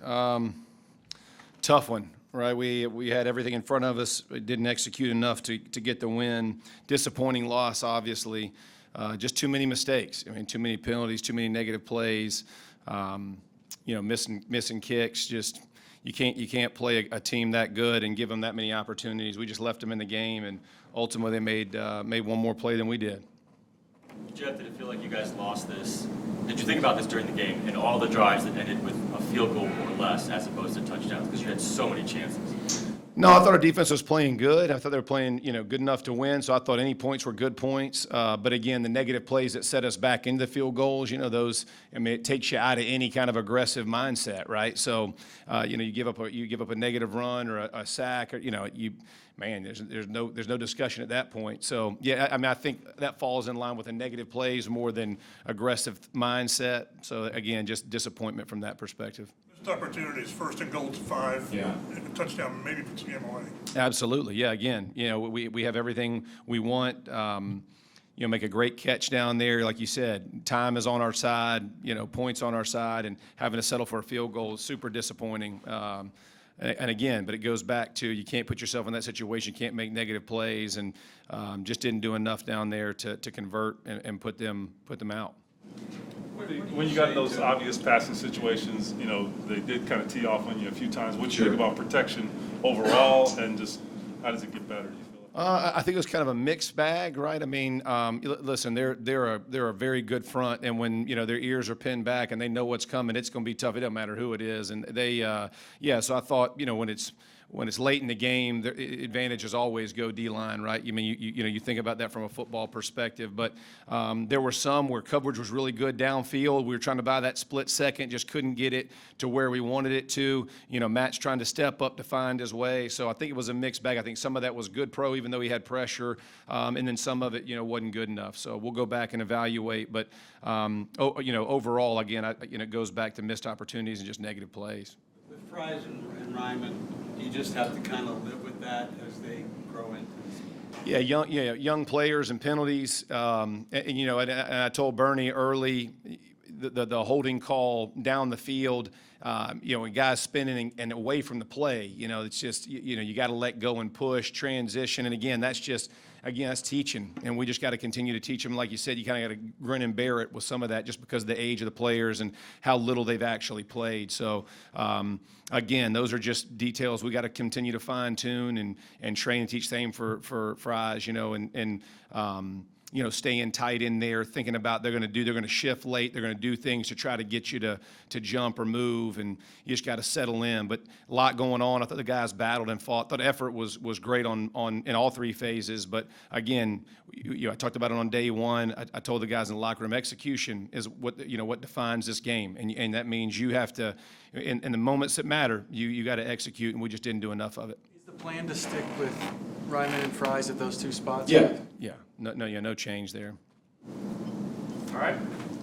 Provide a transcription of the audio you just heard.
Tough one, right? We had everything in front of us. We didn't execute enough to get the win. Disappointing loss, obviously. Just too many mistakes. I mean, too many penalties, too many negative plays. Missing kicks. Just you can't play a team that good and give them that many opportunities. We just left them in the game, and ultimately they made one more play than we did. Jeff, did it feel like you guys lost this? Did you think about this during the game and all the drives that ended with a field goal or less as opposed to touchdowns because you had so many chances? No, I thought our defense was playing good. I thought they were playing, good enough to win. So I thought any points were good points. But again, the negative plays that set us back into the field goals, those. I mean, it takes you out of any kind of aggressive mindset, right? So, you give up a negative run or a sack, or there's no discussion at that point. So yeah, I mean, I think that falls in line with the negative plays more than aggressive mindset. So again, just disappointment from that perspective. Opportunities, 1st and goal to 5, yeah, and a touchdown maybe puts the game away. Absolutely, yeah. Again, we have everything we want. Make a great catch down there, like you said. Time is on our side, points on our side, and having to settle for a field goal is super disappointing. And again, but it goes back to you can't put yourself in that situation. You can't make negative plays, and just didn't do enough down there to convert and put them out. When you got in those obvious passing situations, they did kind of tee off on you a few times. What do you think about protection overall, and just how does it get better, do you feel like? I think it was kind of a mixed bag, right? I mean, listen, they're a very good front, and when their ears are pinned back and they know what's coming, it's going to be tough. It doesn't matter who it is, and they, So I thought, when it's late in the game, the advantages always go D-line, right? I mean, you think about that from a football perspective. But there were some where coverage was really good downfield. We were trying to buy that split second, just couldn't get it to where we wanted it to. Matt's trying to step up to find his way. So I think it was a mixed bag. I think some of that was good pro, even though he had pressure, and then some of it, wasn't good enough. So we'll go back and evaluate. But overall, again, it goes back to missed opportunities and just negative plays. With Fries and Ryman, you just have to kind of live with that as they grow into this. Yeah, young players and penalties. And I told Bernie early the holding call down the field. When guys spinning and away from the play. It's just you got to let go and push, transition, and again that's teaching, and we just got to continue to teach them. Like you said, you kind of got to grin and bear it with some of that, just because of the age of the players and how little they've actually played. So again, those are just details we got to continue to fine tune and train and teach. Same for Fries, staying tight in there, thinking about they're going to shift late, they're going to do things to try to get you to jump or move, and you just got to settle in. But a lot going on. I thought the guys battled and fought. I thought the effort was great on in all three phases. But again, I talked about it on day one. I told the guys in the locker room, execution is what defines this game, and that means you have to, in the moments that matter, you got to execute, and we just didn't do enough of it. Is the plan to stick with Ryman and Fries at those two spots? Yeah. No change there. All right.